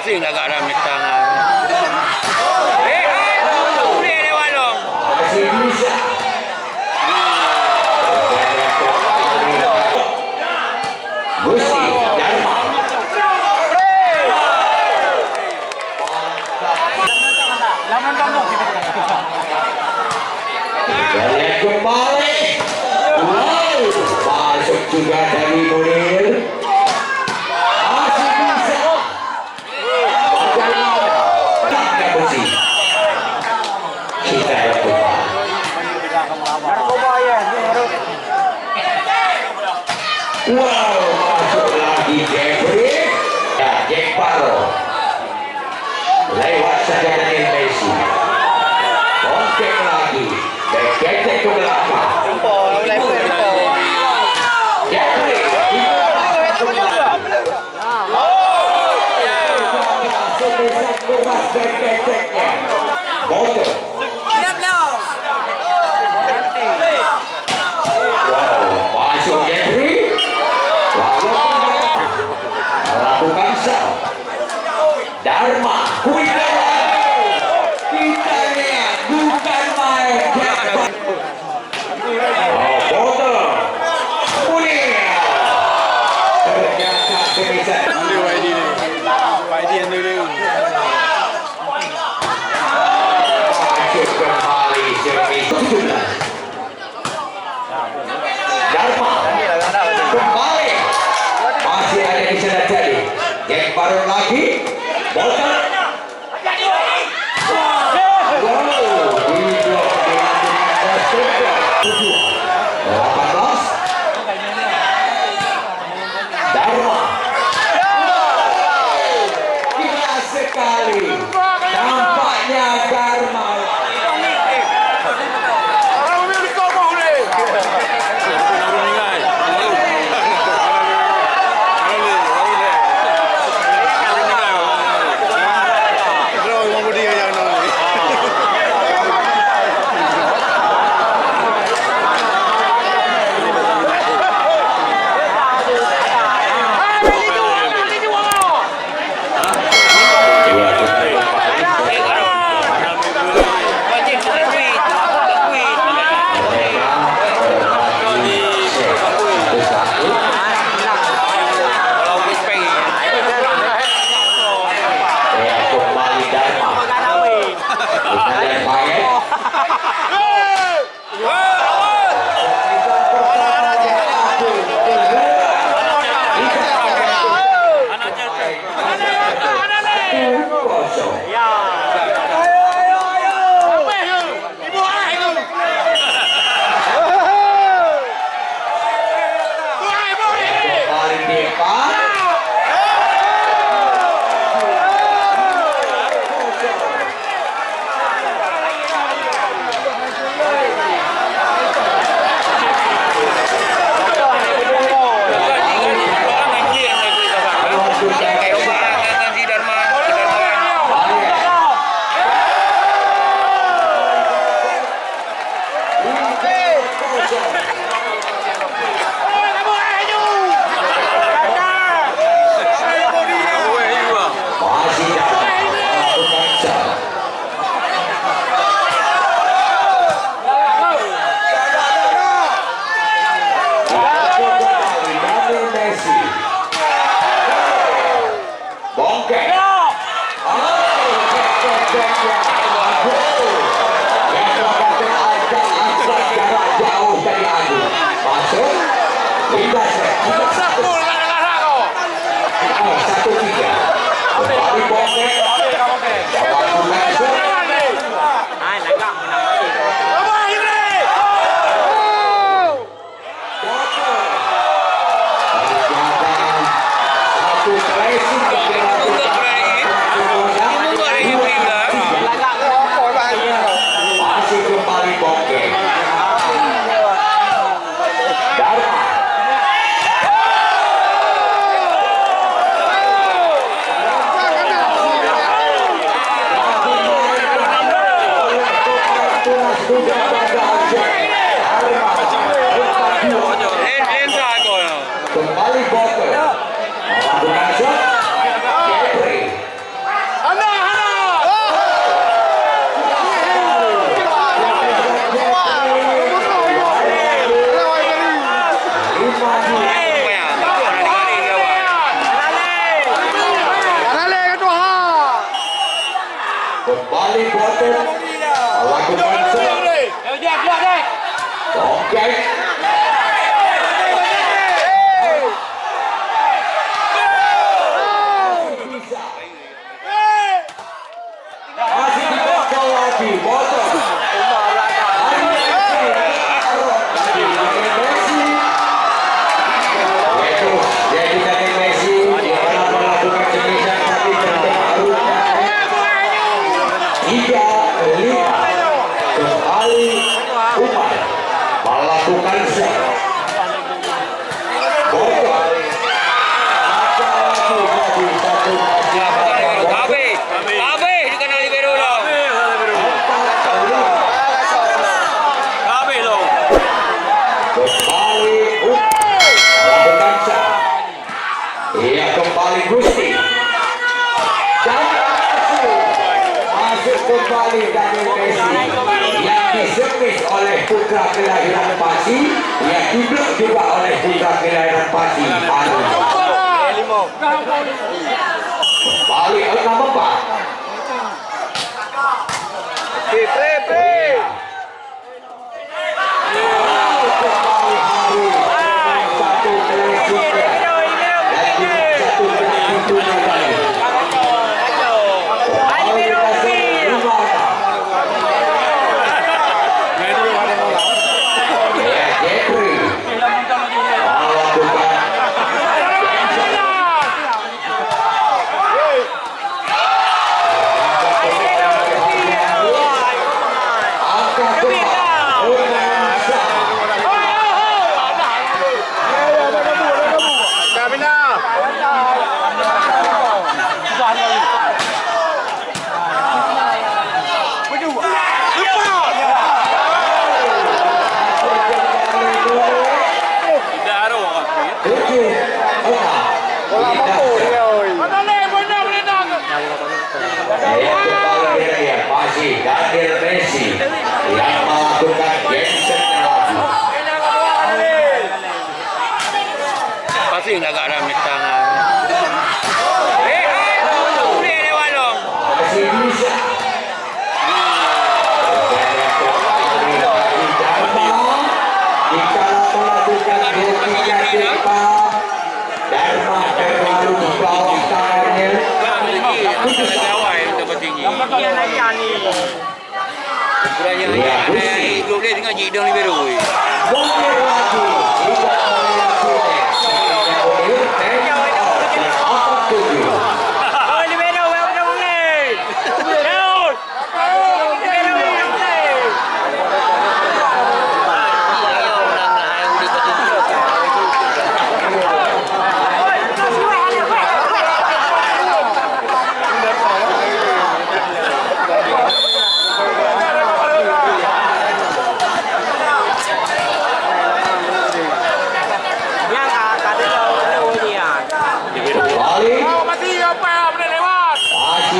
pusing agak rame tangan. Hai, boleh lewat dong. Gusti Dharma. Lihat kembali. Wow, masuk juga dari Munir. Masih bisa. Ada besi. Kita dapat. Wow, masuk lagi Jeffrey. Ya, Jack Paro. Lewat saja dari Messi. Bongkek lagi. Ketek ke belakang. Jeffrey. Sebesar keras dan keteknya. Motor. Wow, masuk Jeffrey. Lakukan sal. Dharma. Kuida. Kita lihat bukan main. Botol. Munir. Ternyata bisa. Masuk kembali semi 17. Dharma kembali. Masih ada di sana tadi. Jack Baron lagi. Botol. Dharma. Gila sekali. Nampaknya Dharma. kembali Boten melakukan serang. Bongkek. Masih dibongkar lagi Boten. Melakukan set. Kabe di kanal libero dong. Kabe dong. Kembali melakukan set. Iya kembali Gusti. Dan masuk kembali Daniel Messi yang diservis oleh putra kelahiran Pasi, yang diblok juga oleh putra kelahiran Pasi. Kembali enam 4. Satu Daniel Messi yang melakukan gensetnya lagi. Pasti nggak rame tangan. Boleh lewat dong. Masih bisa. Dikala melakukan 2-3 cepat, Dharma terlalu di bawah tangannya. Kurangnya lagi, boleh dengan jidong libero. Boleh lagi, tidak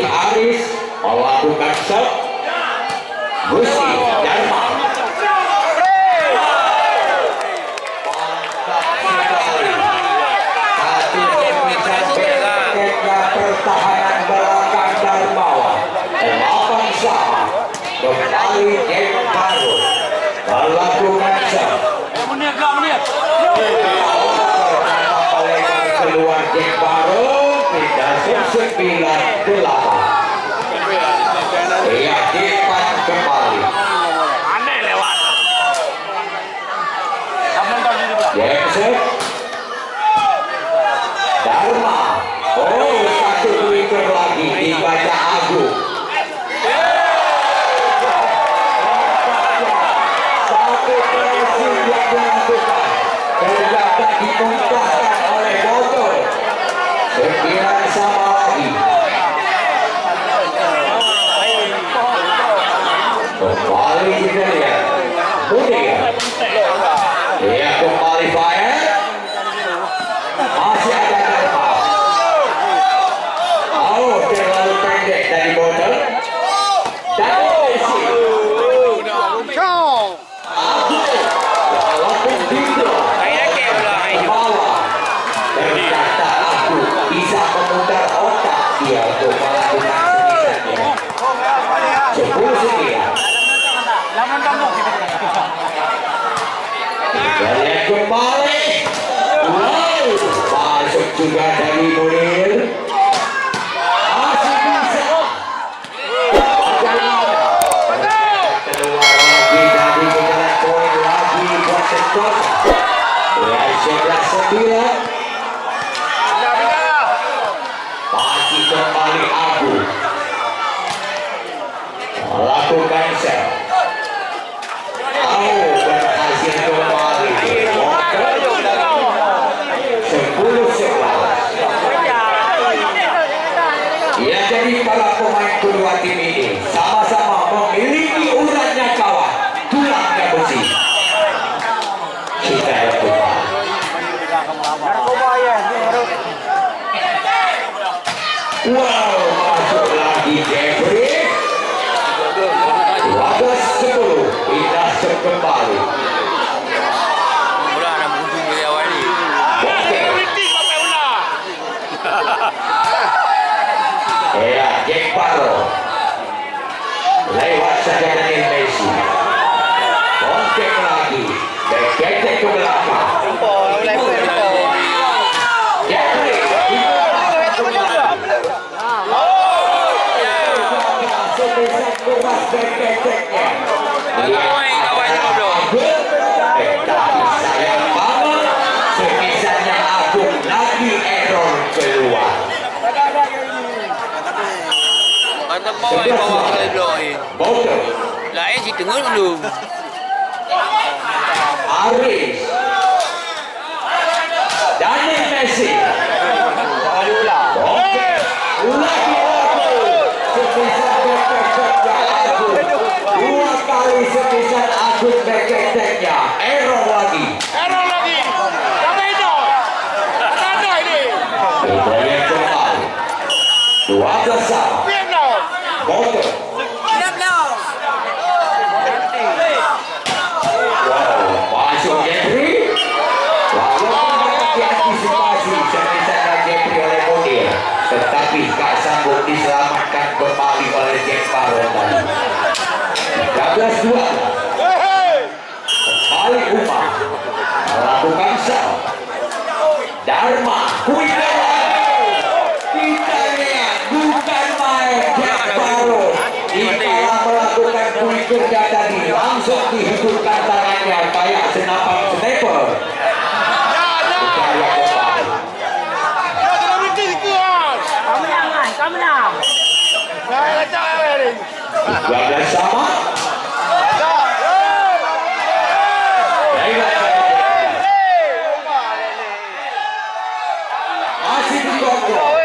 Haris melakukan shot. Gusti Dharma pertahanan belakang Darmawan 8 sama. Kembali game baru melakukan shot. Keluar game baru tidak 9-8. Ia depan kembali. Aneh lewat. Jensen Dharma. Oh, satu meter lagi dibaca Agung. Satu pressing yang dilakukan ternyata dimuntahkan oleh Botol. 9 sama lagi. Kembali kita lihat Budi. Dia kembali fire. Masih ada Dharma. Oh, terlalu pendek dari Botol. Dan Messi. Walaupun Dino ternyata aku bisa memutar juga dari Munir. Masih bisa. Keluar lagi dari jalan poin lagi buat Sektor. Ya 11-9. Masih kembali Abu. Lakukan set. Berhasil kembali. 10-11. Ya, jadi para pemain kedua tim ini sama-sama memiliki uratnya kawan, tulangnya besi. Kita lakukan. Wow, masuk lagi Jeffrey. 12-10. Kita kembali. Mula nak buntung dari awal ni. Ya, Jack Barrow lewat saja dari Messi. Kontek lagi, berketek ke belakang. Jeffrey, sebesar keras berketeknya. Main kawan ni bro. Tapi sayang banget, sebisanya Agung lagi error keluar. Mantap bawah kali blok ni. Bodoh. Lain si tengah dulu. Aris Daniel Messi. Oke, lagi sebesar berketeknya Agung. 2 kali sebesar Agung berketeknya, error lagi. Kita yang kembali 12 sama. Bodoh. Wow, masuk Jeffrey. Walaupun diantisipasi sebesar Jeffrey oleh Munir, tetapi tak sanggup diselamatkan kembali oleh Jack Barrow tadi. 13-2. Kembali Umar melakukan sal. Dharma Kuiper lagi. Kita lihat bukan main Jack Barrow. Dikala melakukan Kuiper tadi langsung dihidupkan tangannya kayak senapan sniper. Kita lihat kembali. Dua sama. Masih dikontrol.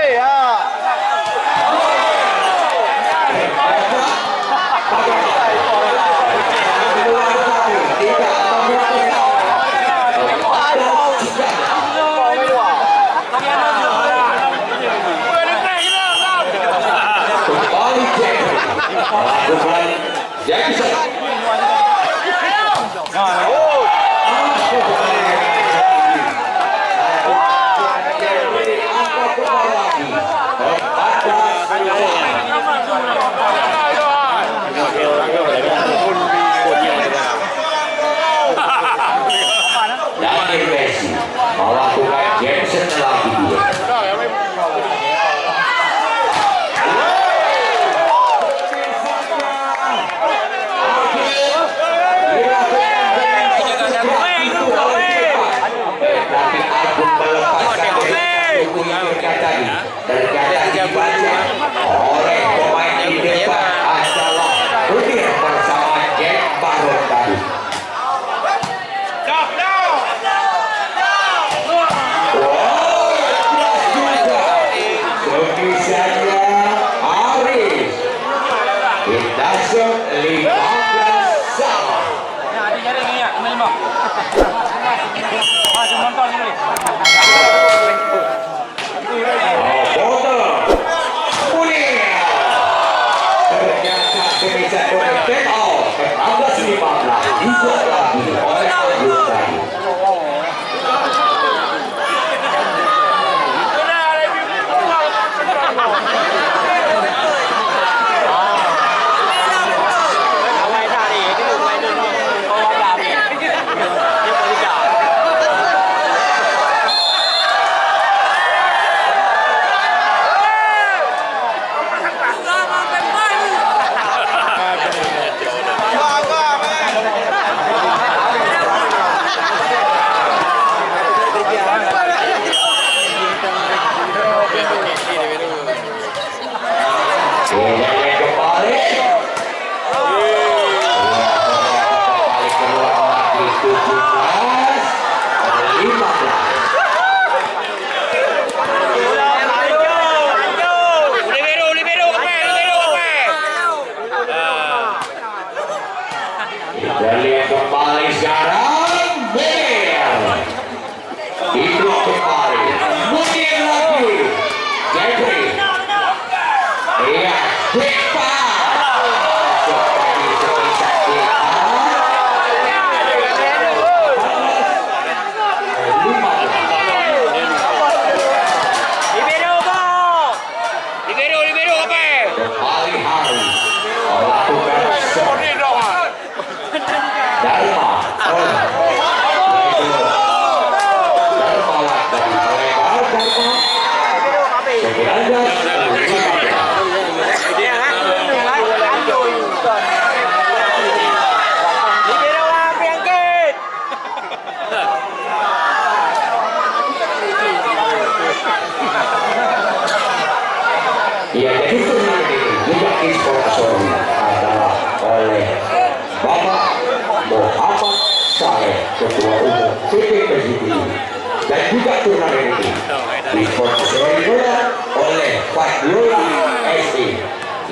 Kembali Jeffrey melakukan Jackson. Daniel Messi melakukan Jackson lagi dia. Tapi Agung melepaskan buku yang tadi terkadang dibaca oleh pemain di depan adalah Munir bersama Jack Barrow tadi. Sebisanya Aris Indasem 15 sama. Bodoh Munir Ya, jadi turnamen ini juga disponsori adalah oleh Bapak Muhammad Saleh, Ketua Umum PT Persib, dan juga turnamen ini disponsori pula oleh Fadlullah SI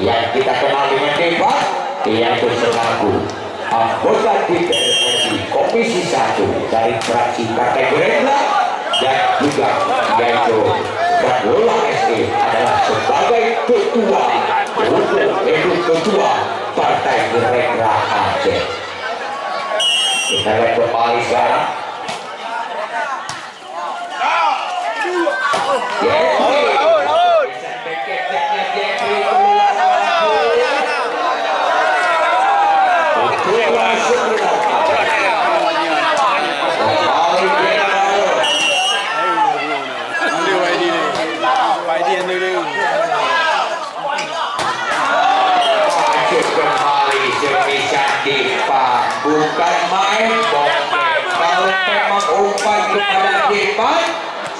yang kita kenal dengan Dewa, yaitu selaku anggota DPR Komisi 1 dari fraksi Partai Gerindra, dan juga yaitu Fadlullah SI adalah sebagai ketua untuk ketua Partai Gerindra Aceh. Kita lihat kembali sekarang. Bukan main kalau memang umpan kepada Depan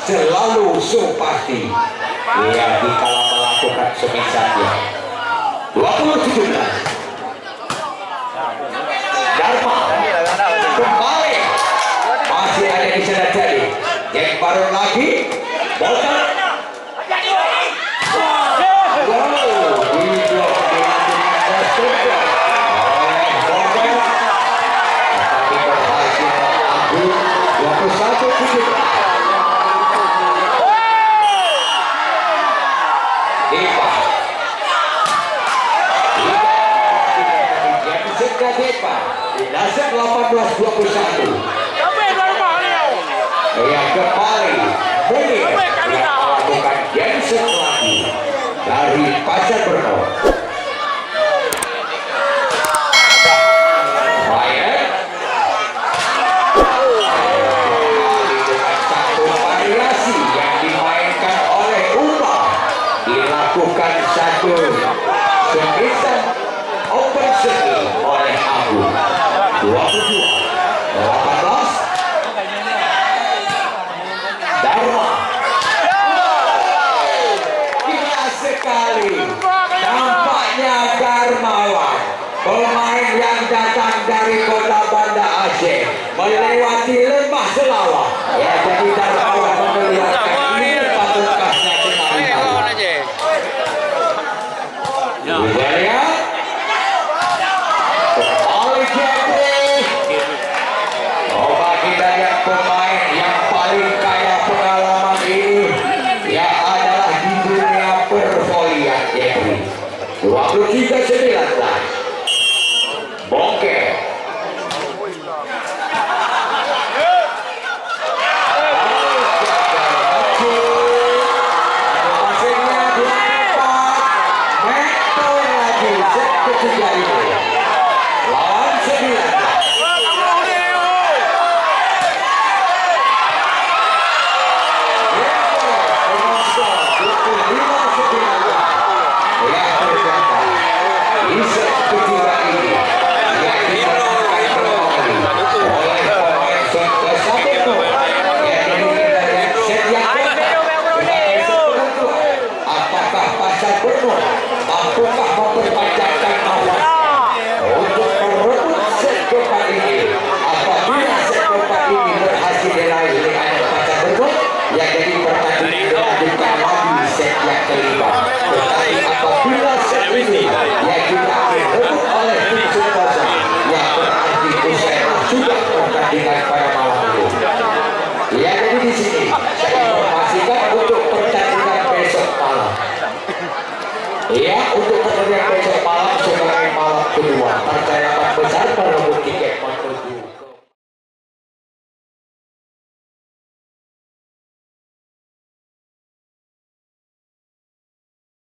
selalu sumpati ya dikala melakukan semisalnya. 2017 Dharma kembali masih ada di sana, jadi yang baru lagi bola Nasib 18-21 yang kembali Munir yang melakukan Jensen lagi dari Pasar Berno. Ryan kembali dengan satu variasi yang dimainkan oleh Umar, dilakukan satu semisal open segi oleh Abu. 22-18 Dharma gila sekali nampaknya Darmawan, pemain yang datang dari kota Banda Aceh melewati lembah Selawah ya, jadi Darmawan memperlihatkan ini patutkahnya kenali. Kita lihat kita lihat pemain yang paling kaya pengalaman ini ya adalah di dunia pervolian Jeffrey. 23-19 Bongke ketiga ini lawan 19 mampukah memperpanjangkan awasnya untuk merebut set keempat ini. Apabila set keempat ini berhasil diraih oleh Pasar Berno, yang jadi pertandingan dilanjutkan lagi set yang kelima. Tetapi apabila set ini yang juga direbut oleh tim Sumbawa, yang berarti usai sudah pertandingan pada malam ini. Ya, jadi di sini saya informasikan untuk pertandingan besok malam. Ya, untuk pertandingan besok